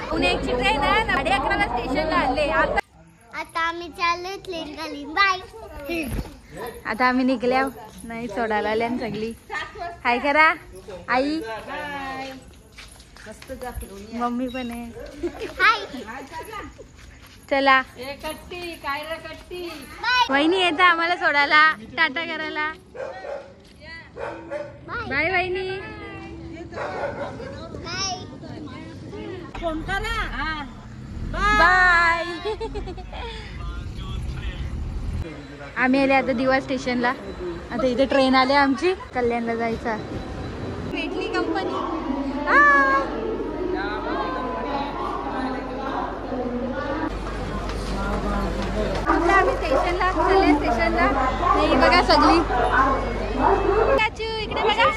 पुण्याची ट्रेन आहे 11:30ला स्टेशनला आले. आता आम्ही चाललोय ट्रेन खाली. बाय. आता आम्ही निघल्या नाही सोडायला आल्या सगळी. हाय करा आई. मम्मी पण आहे. हाय. चला वहिनी येता आम्हाला सोडायला टाटा करायला. बाय वहिनी. फोन करा. बाय. आम्ही आले आता दिवा स्टेशनला. आता इथे ट्रेन आली आमची कल्याणला जायचा. भेटली कंपनी. आम्ही स्टेशनला चालले स्टेशनला. नाही बघा सगळी इकडे बघा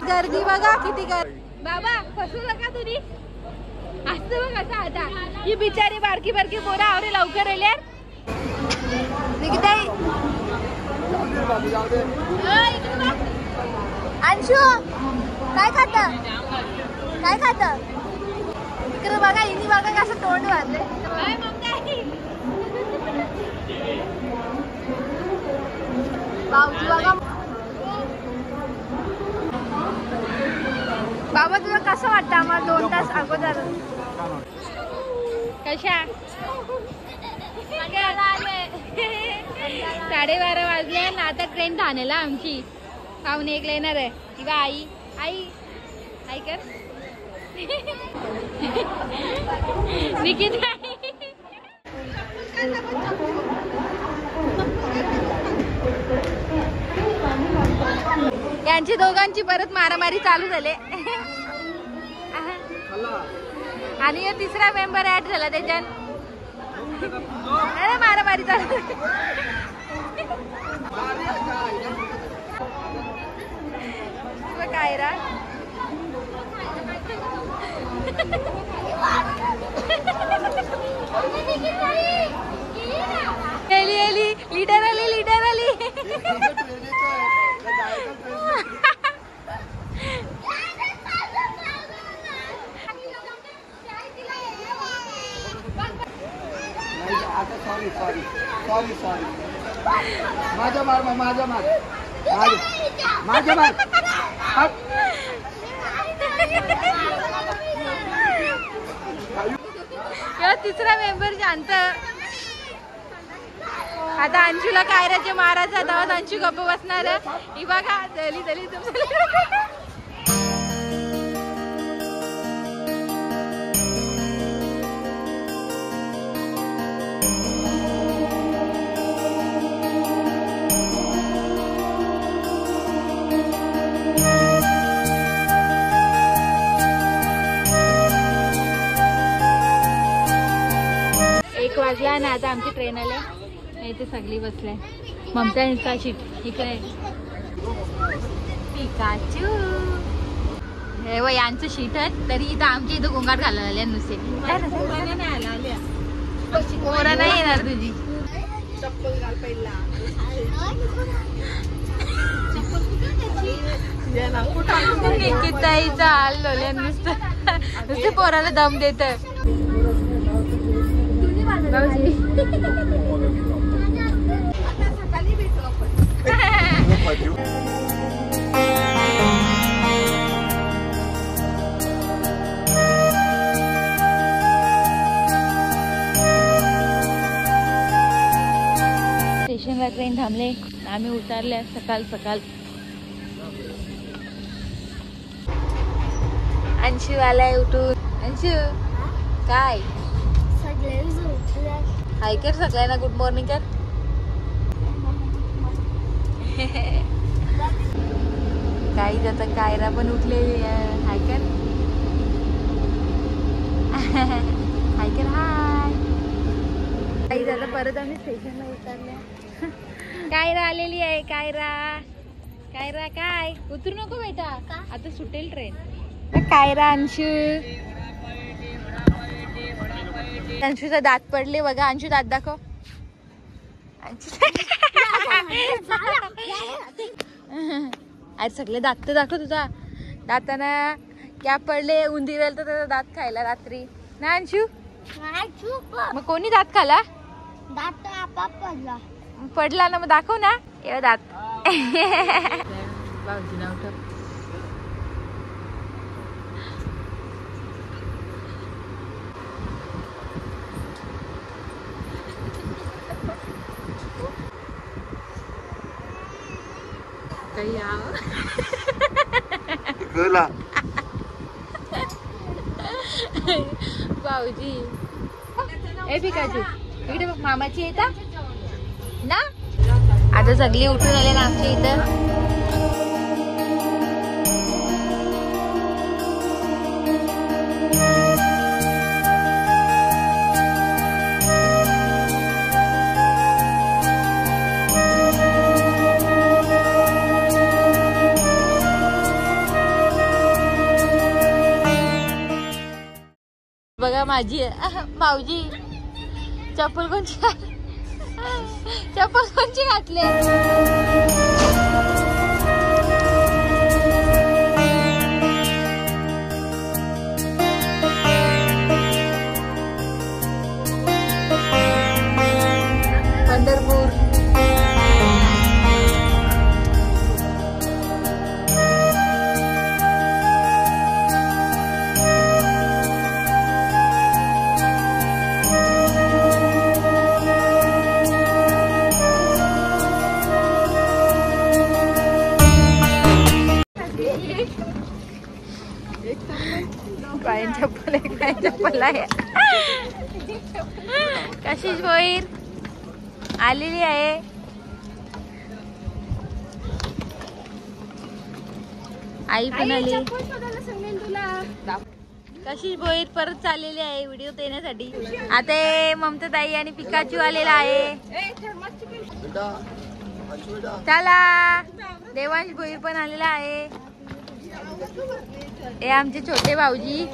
गर्दी बघा किती गर्दी. बाबा फसू नका तुम्ही. असं बघ असं आता ही बिचारी बारकी बारकी पोरं आवरे लवकर आल्या. अंशू काय खात काय खात इकडे बघा. हिनी बघा कसं तोंड वाजले. भाऊजी बघा. बाबा तुला कसं वाटतं आम्हाला 2 तास अगोदर कशा 12:30 वाजले ना. आता ट्रेन ठाण्याला आमची 1:15 येणार आहे. किंवा आई आई आई कर निकिता. यांची दोघांची परत मारामारी चालू झाले. आणि या तिसरा मेंबर ऍड झाला त्याच्यात. मारामारी चालू. काय रा लीडर आली लीडर आली. सॉरी माझ्या मार माझ्या मार माझ्या मार. तिसरा मेंबर शांत. आता अंशूला कायराच्या मारायचा तेव्हा अंशू गप्प बसणार. ही बघा दली दली वाजला ना. आता आमची ट्रेन आल्या. इथे सगळी बसलाय. ममता इंस्टा शीट इकडे पिकाचू हे व यांचं शीट आहे. तरी इथं आमच्या इथं गोंगाट घालायला आल्या नुसते. पोरं नाही येणार तुझी. निकिताईचा हाल लोल्या नुसतं नुसते पोराला दम देत. स्टेशनला ट्रेन थांबले. आम्ही उतरले सकाळ सकाळ. अंशू आलाय उठून. अंशू काय हाय कर सगळ्यांना गुड मॉर्निंग कर. काही जात कायरा पण उठलेली. हाय कर हाय कर हाय. काही जात परत आम्ही स्टेशनला उतरल्या. कायरा आलेली आहे. कायरा कायरा काय उतरू नको बेटा आता सुटेल ट्रेन. कायरा अंशू अंशूचा दात पडले बघा. अंशू दात दाखव. अरे सगळे दात तर दाखव तुझा. दाताना गॅप पडले उंदीर तर त्याचा दात खायला रात्री ना अंशू. मग कोणी दात खाला? दात आपाप पडला. पडला ना मग दाखव ना एवढा दात. भाऊजी नाव ठेव. काही भाऊजी ए पिकाची इकडे बघ मामाची येतात ना. आता सगळी उठून आले ना आमच्या इथं. बघा माझी माऊजी चप्पल कोणची घातले. पंढरपूर चप्पल आहे. कशिश भोईर आलेली आहे. आई पण आली. कशिश भोईर परत चाललेली आहे व्हिडिओ देण्यासाठी. आता ममता ताई आणि पिकाचू आलेला आहे. चला देवांश भोईर पण आलेला आहे. हे आमचे छोटे भाऊजी.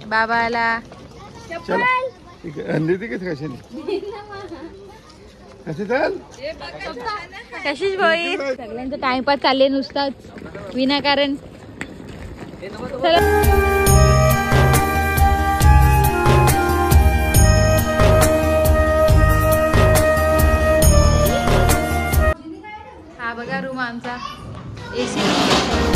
बाबाला कशीच भाई सगळ्यांचा टाइमपास चालले नुसताच विनाकारण. हा बघा रूम आमचा AC.